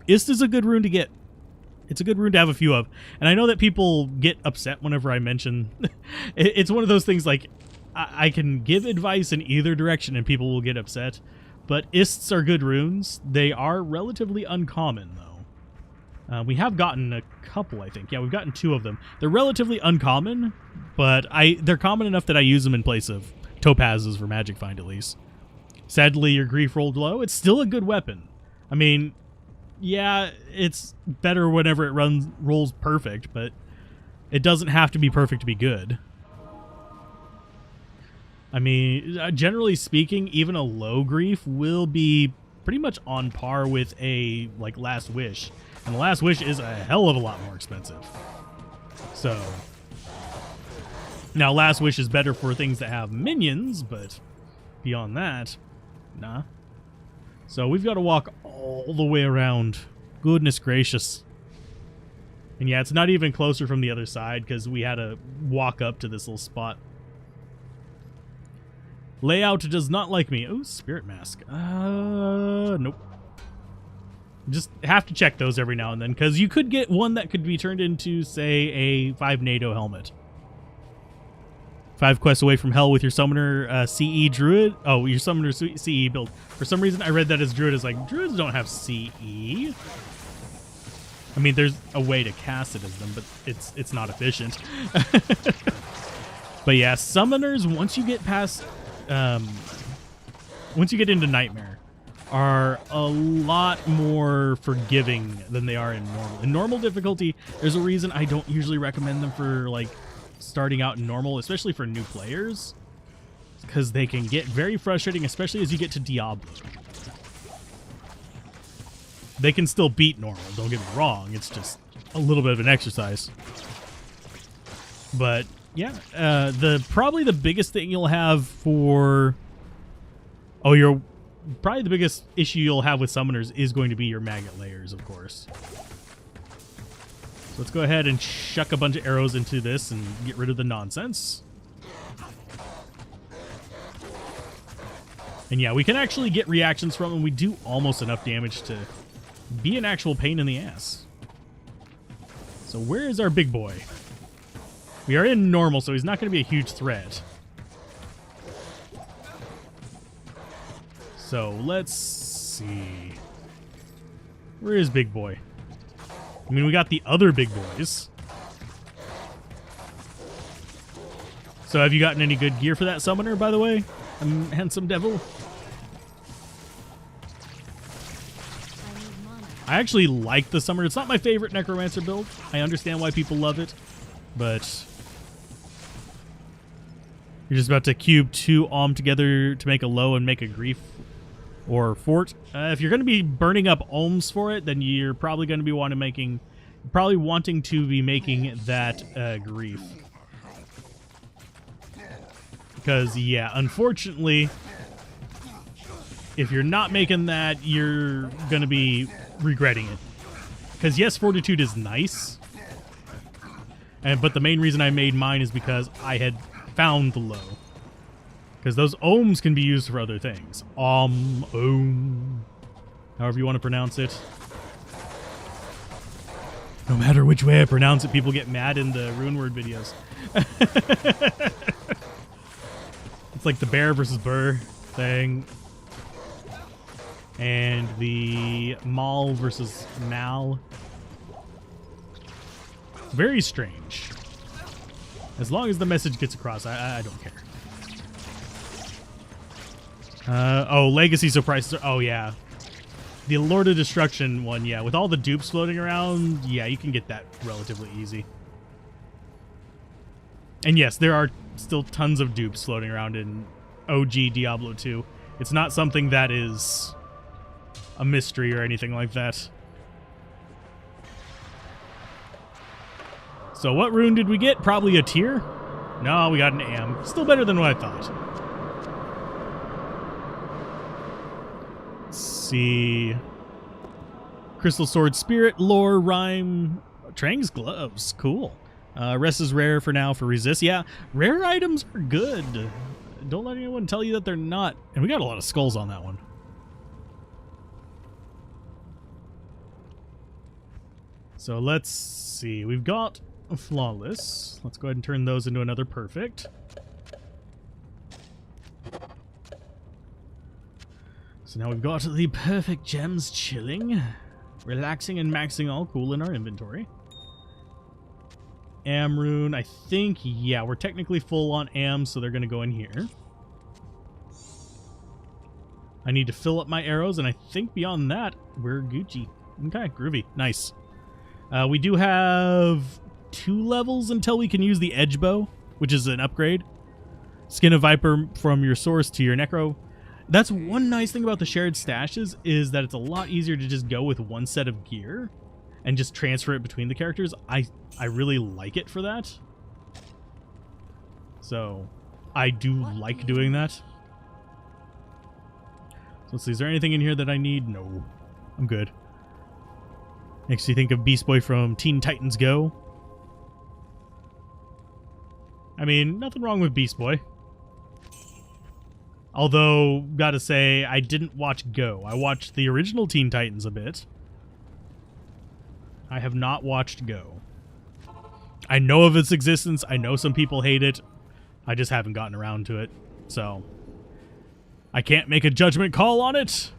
Ist is a good rune to get. It's a good rune to have a few of. And I know that people get upset whenever I mention... it's one of those things like, I can give advice in either direction and people will get upset. But Ists are good runes. They are relatively uncommon, though. We have gotten a couple, I think. Yeah, we've gotten 2 of them. They're relatively uncommon, but they're common enough that I use them in place of topazes for Magic Find, at least. Sadly, your grief rolled low. It's still a good weapon. I mean... yeah, it's better whenever it rolls perfect, but it doesn't have to be perfect to be good. I mean, generally speaking, even a low grief will be pretty much on par with a, like, Last Wish. And the Last Wish is a hell of a lot more expensive. So, now Last Wish is better for things that have minions, but beyond that, nah. So we've got to walk all the way around. Goodness gracious. And yeah, it's not even closer from the other side because we had to walk up to this little spot. Layout does not like me. Oh, Spirit Mask. Nope. Just have to check those every now and then because you could get one that could be turned into, say, a 5 NATO helmet. 5 quests away from hell with your summoner CE Druid. Oh, your summoner CE build. For some reason, I read that as Druid is like, Druids don't have CE. I mean, there's a way to cast it as them, but it's not efficient. But yeah, summoners, once you get past... once you get into Nightmare, are a lot more forgiving than they are in normal. In normal difficulty, there's a reason I don't usually recommend them for, like, starting out in normal, especially for new players, because they can get very frustrating, especially as you get to Diablo. They can still beat normal, don't get me wrong, it's just a little bit of an exercise. But yeah, probably the biggest thing you'll have for probably the biggest issue you'll have with summoners is going to be your maggot layers, of course. Let's go ahead and chuck a bunch of arrows into this and get rid of the nonsense. And yeah, we can actually get reactions from them. We do almost enough damage to be an actual pain in the ass. So where is our big boy? We are in normal, so he's not going to be a huge threat. So let's see. Where is big boy? I mean, we got the other big boys. So have you gotten any good gear for that summoner, by the way? Handsome devil. I actually like the summoner. It's not my favorite necromancer build. I understand why people love it, but you're just about to cube 2 together to make a low and make a grief or fort. If you're going to be burning up ohms for it, then you're probably going to be wanting to be making that grief. Because yeah, unfortunately, if you're not making that, you're going to be regretting it. Because yes, fortitude is nice, but the main reason I made mine is because I had found the low. Because those ohms can be used for other things. Ohm. However you want to pronounce it. No matter which way I pronounce it, people get mad in the rune word videos. It's like the bear versus burr thing. And the mal versus mal. Very strange. As long as the message gets across, I don't care. Oh, legacy surprises. Oh, yeah. The Lord of Destruction one, yeah. With all the dupes floating around, yeah, you can get that relatively easy. And yes, there are still tons of dupes floating around in OG Diablo 2. It's not something that is a mystery or anything like that. So what rune did we get? Probably a tier? No, we got an am. Still better than what I thought. Let's see. Crystal Sword Spirit, Lore, Rhyme, Trang's Gloves. Cool. Rest is rare for now for resist. Yeah, rare items are good. Don't let anyone tell you that they're not. And we got a lot of skulls on that one. So let's see. We've got a flawless. Let's go ahead and turn those into another perfect. So now we've got the perfect gems chilling, relaxing, and maxing all cool in our inventory. Amrune, I think, yeah, we're technically full on Am, so they're going to go in here. I need to fill up my arrows, and I think beyond that, we're Gucci. Okay, groovy. Nice. We do have 2 levels until we can use the edge bow, which is an upgrade. Skin of Viper from your source to your necro. That's one nice thing about the shared stashes, is that it's a lot easier to just go with one set of gear and just transfer it between the characters. I really like it for that. So I do like doing that. So let's see, is there anything in here that I need? No, I'm good. Makes you think of Beast Boy from Teen Titans Go. I mean, nothing wrong with Beast Boy. Although, gotta say, I didn't watch Go. I watched the original Teen Titans a bit. I have not watched Go. I know of its existence. I know some people hate it. I just haven't gotten around to it. So, I can't make a judgment call on it.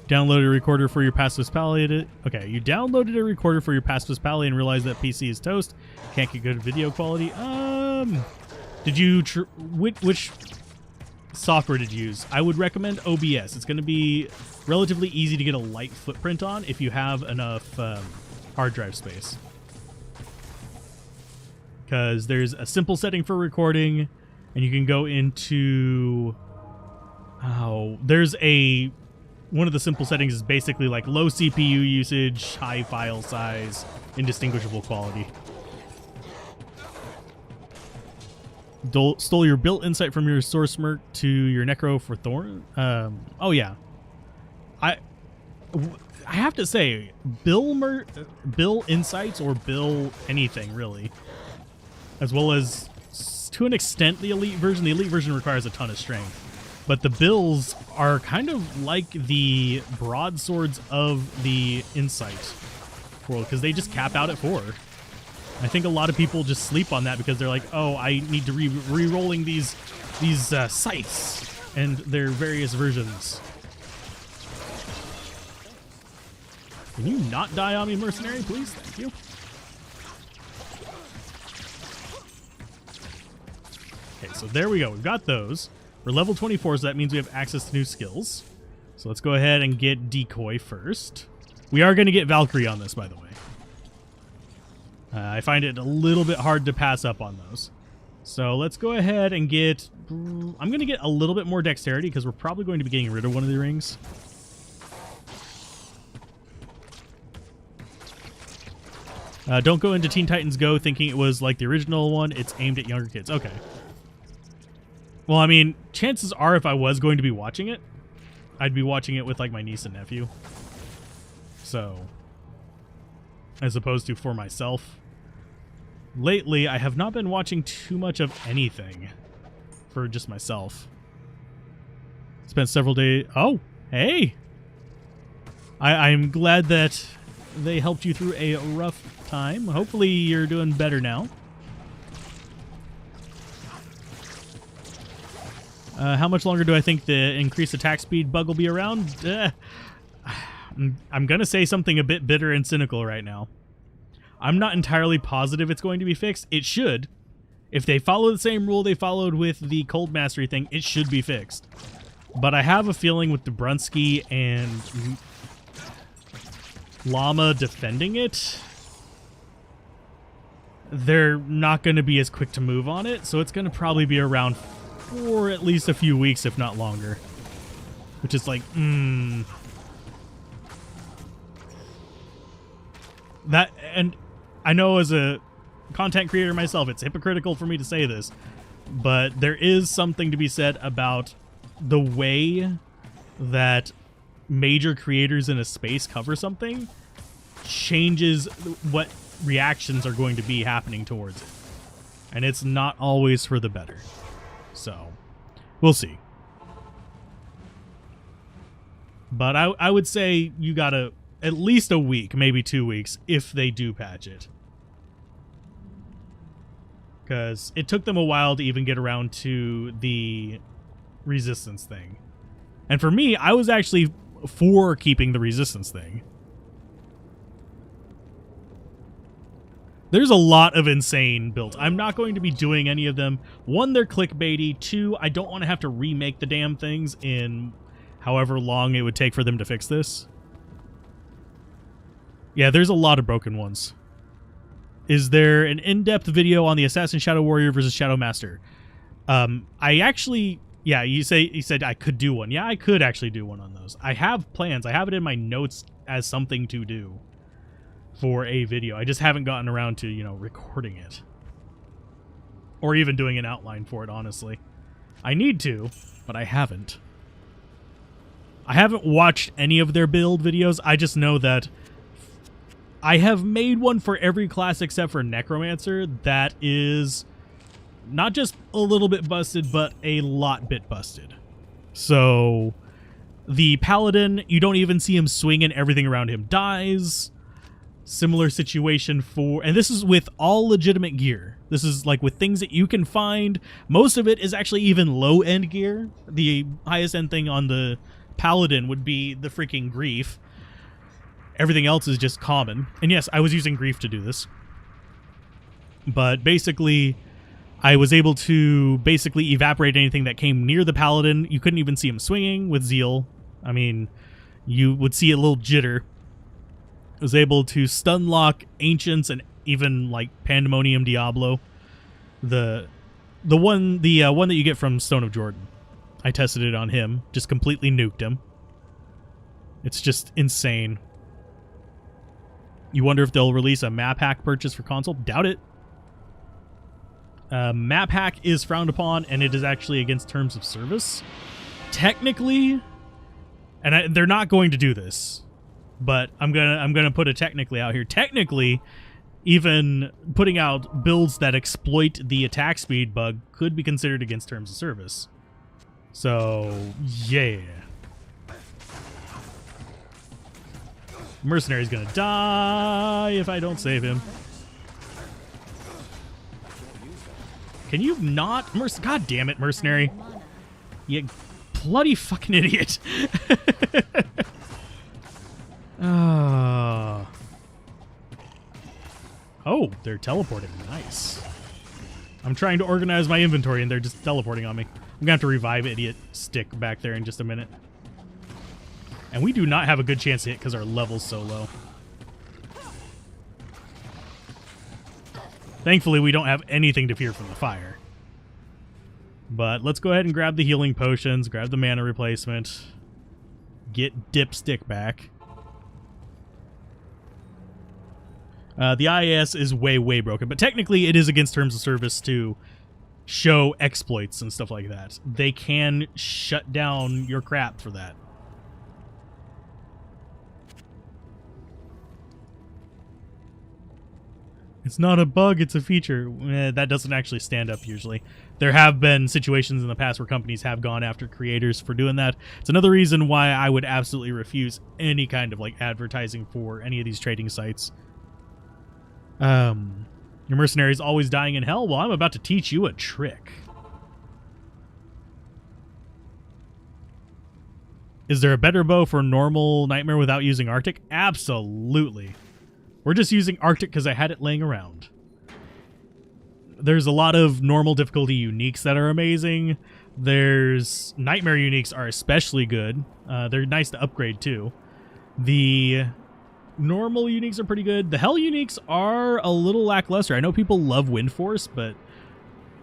Downloaded a recorder for your Pastos Pally. Okay, you downloaded a recorder for your Pastos Pally and realized that PC is toast. Can't get good video quality. Did you... which software did you use? I would recommend OBS. It's going to be relatively easy to get a light footprint on if you have enough hard drive space. Because there's a simple setting for recording, and you can go into... Oh, there's a... One of the simple settings is basically like low CPU usage, high file size, indistinguishable quality. Stole your built insight from your source merc to your necro for Thorn. Oh yeah, I have to say, Bill insights or Bill anything really, as well as to an extent the elite version. The elite version requires a ton of strength, but the bills are kind of like the broadswords of the insight world because they just cap out at 4. I think a lot of people just sleep on that because they're like, oh, I need to re-rolling these sights and their various versions. Can you not die on me, mercenary, please? Thank you. Okay, so there we go. We've got those. We're level 24, so that means we have access to new skills. So let's go ahead and get Decoy first. We are going to get Valkyrie on this, by the way. I find it a little bit hard to pass up on those. So let's go ahead and get... I'm going to get a little bit more dexterity because we're probably going to be getting rid of one of the rings. Don't go into Teen Titans Go thinking it was like the original one. It's aimed at younger kids. Okay. Well, I mean, chances are if I was going to be watching it, I'd be watching it with like my niece and nephew. So, as opposed to for myself. Lately, I have not been watching too much of anything for just myself. Spent several days... Oh, hey! I'm glad that they helped you through a rough time. Hopefully you're doing better now. How much longer do I think the increased attack speed bug will be around? I'm going to say something a bit bitter and cynical right now. I'm not entirely positive it's going to be fixed. It should. If they follow the same rule they followed with the Cold Mastery thing, it should be fixed. But I have a feeling with Dobrunsky and Llama defending it, they're not going to be as quick to move on it, so it's going to probably be around for at least a few weeks, if not longer. Which is like, That, and I know as a content creator myself, it's hypocritical for me to say this, but there is something to be said about the way that major creators in a space cover something changes what reactions are going to be happening towards it. And it's not always for the better. So, we'll see. But I would say you gotta at least a week, maybe 2 weeks, if they do patch it. Because it took them a while to even get around to the resistance thing. And for me, I was actually for keeping the resistance thing. There's a lot of insane builds. I'm not going to be doing any of them. One, they're clickbaity. Two, I don't want to have to remake the damn things in however long it would take for them to fix this. Yeah, there's a lot of broken ones. Is there an in-depth video on the Assassin Shadow Warrior versus Shadow Master? I actually... Yeah, you said I could do one. Yeah, I could actually do one on those. I have plans. I have it in my notes as something to do for a video. I just haven't gotten around to, you know, recording it. Or even doing an outline for it, honestly. I need to, but I haven't. I haven't watched any of their build videos. I just know that I have made one for every class except for Necromancer that is not just a little bit busted, but a lot bit busted. So the Paladin, you don't even see him swinging, everything around him dies. Similar situation for, and this is with all legitimate gear. This is like with things that you can find. Most of it is actually even low-end gear. The highest end thing on the Paladin would be the freaking Grief. Everything else is just common. And yes, I was using Grief to do this. But basically, I was able to basically evaporate anything that came near the Paladin. You couldn't even see him swinging with Zeal. I mean, you would see a little jitter. I was able to stun lock Ancients and even like Pandemonium Diablo. The one that you get from Stone of Jordan. I tested it on him. Just completely nuked him. It's just insane. You wonder if they'll release a map hack purchase for console? Doubt it. Map hack is frowned upon, and it is actually against terms of service. Technically, and they're not going to do this, but I'm gonna put it technically out here. Technically, even putting out builds that exploit the attack speed bug could be considered against terms of service. So yeah. Mercenary's gonna die if I don't save him. Can you not? God damn it, Mercenary. You bloody fucking idiot. Oh, they're teleporting. Nice. I'm trying to organize my inventory and they're just teleporting on me. I'm gonna have to revive Idiot Stick back there in just a minute. And we do not have a good chance to hit because our level's so low. Thankfully, we don't have anything to fear from the fire. But let's go ahead and grab the healing potions, grab the mana replacement, get Dipstick back. The IAS is way, way broken, but technically it is against terms of service to show exploits and stuff like that. They can shut down your crap for that. It's not a bug, it's a feature. That doesn't actually stand up usually. There have been situations in the past where companies have gone after creators for doing that. It's another reason why I would absolutely refuse any kind of like advertising for any of these trading sites. Your mercenary is always dying in hell? Well, I'm about to teach you a trick. Is there a better bow for normal Nightmare without using Arctic? Absolutely. We're just using Arctic because I had it laying around. There's a lot of normal difficulty uniques that are amazing. There's Nightmare uniques are especially good. They're nice to upgrade too. The normal uniques are pretty good. The Hell uniques are a little lackluster. I know people love Wind Force, but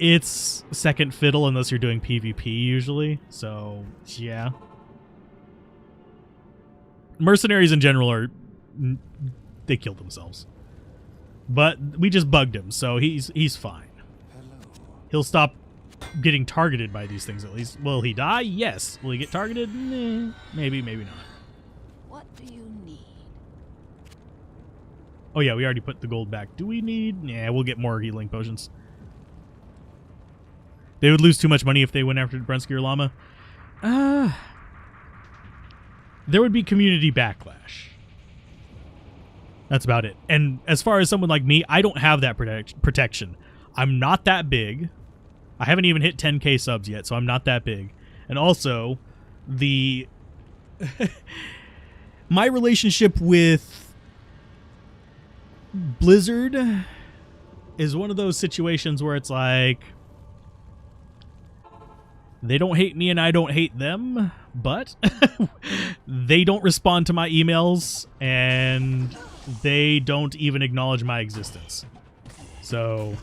it's second fiddle unless you're doing PvP usually. So, yeah. Mercenaries in general are... They killed themselves. But we just bugged him, so he's fine. He'll stop getting targeted by these things at least. Will he die? Yes. Will he get targeted? Nah, maybe, maybe not. What do you need? Oh yeah, we already put the gold back. Do we need? Yeah, we'll get more healing potions. They would lose too much money if they went after Brunski or Llama. There would be community backlash. That's about it. And as far as someone like me, I don't have that protection. I'm not that big. I haven't even hit 10K subs yet, so I'm not that big. And also, my relationship with Blizzard is one of those situations where it's like, they don't hate me and I don't hate them, but they don't respond to my emails and they don't even acknowledge my existence. So,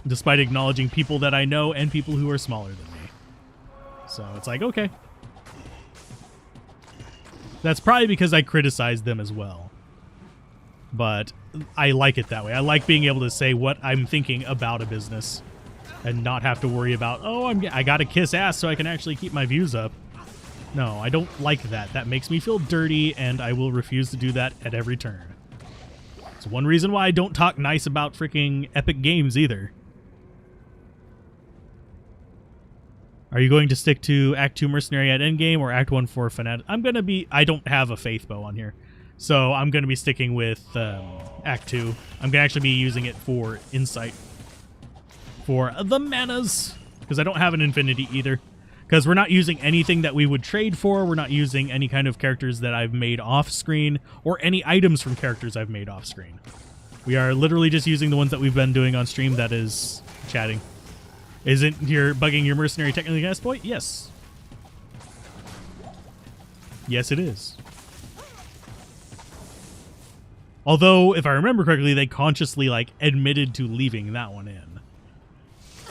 despite acknowledging people that I know and people who are smaller than me. So it's like, okay. That's probably because I criticize them as well. But I like it that way. I like being able to say what I'm thinking about a business and not have to worry about, oh, I gotta kiss ass so I can actually keep my views up. No, I don't like that. That makes me feel dirty, and I will refuse to do that at every turn. It's one reason why I don't talk nice about freaking Epic Games either. Are you going to stick to Act 2 Mercenary at Endgame or Act 1 for Fanatic? I don't have a Faith Bow on here. So I'm going to be sticking with Act 2. I'm going to actually be using it for Insight. For the manas. Because I don't have an Infinity either. Because we're not using anything that we would trade for. We're not using any kind of characters that I've made off screen. Or any items from characters I've made off screen. We are literally just using the ones that we've been doing on stream, that is chatting. Isn't your bugging your mercenary technically an exploit? Yes. Yes, it is. Although, if I remember correctly, they consciously, like, admitted to leaving that one in.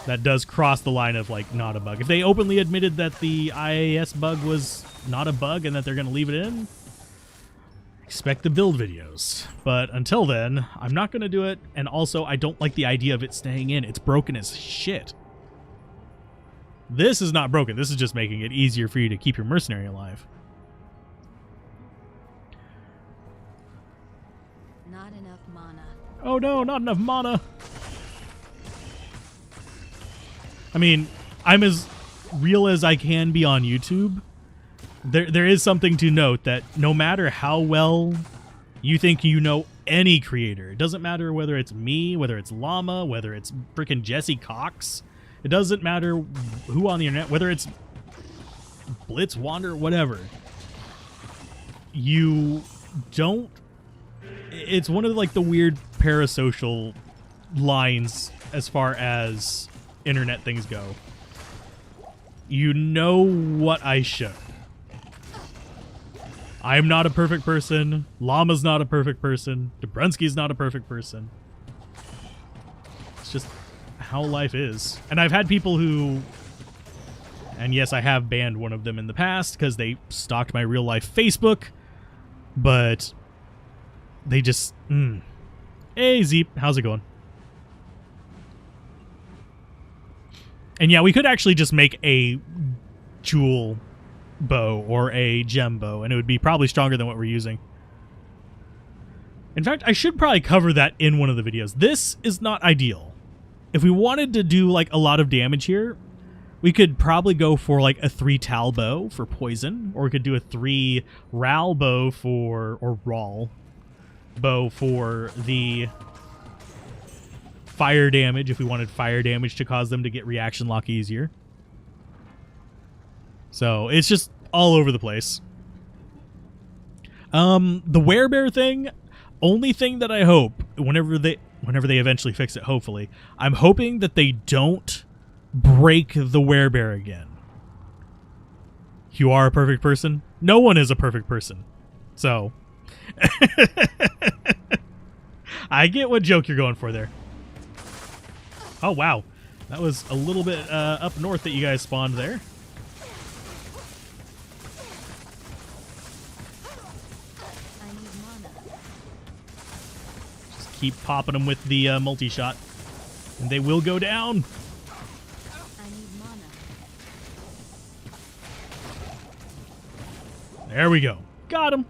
That does cross the line of, like, not a bug. If they openly admitted that the IAS bug was not a bug and that they're going to leave it in, expect the build videos. But until then, I'm not going to do it. And also, I don't like the idea of it staying in. It's broken as shit. This is not broken. This is just making it easier for you to keep your mercenary alive. Not enough mana. Oh no, not enough mana. I mean, I'm as real as I can be on YouTube. There is something to note that no matter how well you think you know any creator, it doesn't matter whether it's me, whether it's Llama, whether it's freaking Jesse Cox, it doesn't matter who on the internet, whether it's Blitz, Wander, whatever. You don't... It's one of like the weird parasocial lines as far as internet things go. You know what I show. I'm not a perfect person. Llama's not a perfect person. Dobrunsky's not a perfect person. It's just how life is. And I've had people who... And yes, I have banned one of them in the past because they stalked my real life Facebook. But they just... Hey, Zeep. How's it going? And yeah, we could actually just make a jewel bow or a gem bow, and it would be probably stronger than what we're using. In fact, I should probably cover that in one of the videos. This is not ideal. If we wanted to do like a lot of damage here, we could probably go for like a 3 Tal bow for poison, or we could do a 3 Ral bow for, or Rawl bow for the fire damage, if we wanted fire damage to cause them to get reaction lock easier. So it's just all over the place. The werebear thing, only thing that I hope, whenever they eventually fix it, hopefully, I'm hoping that they don't break the werebear again. You are a perfect person? No one is a perfect person. So, I get what joke you're going for there. Oh, wow. That was a little bit up north that you guys spawned there. Just keep popping them with the multi-shot, and they will go down. There we go. Got him.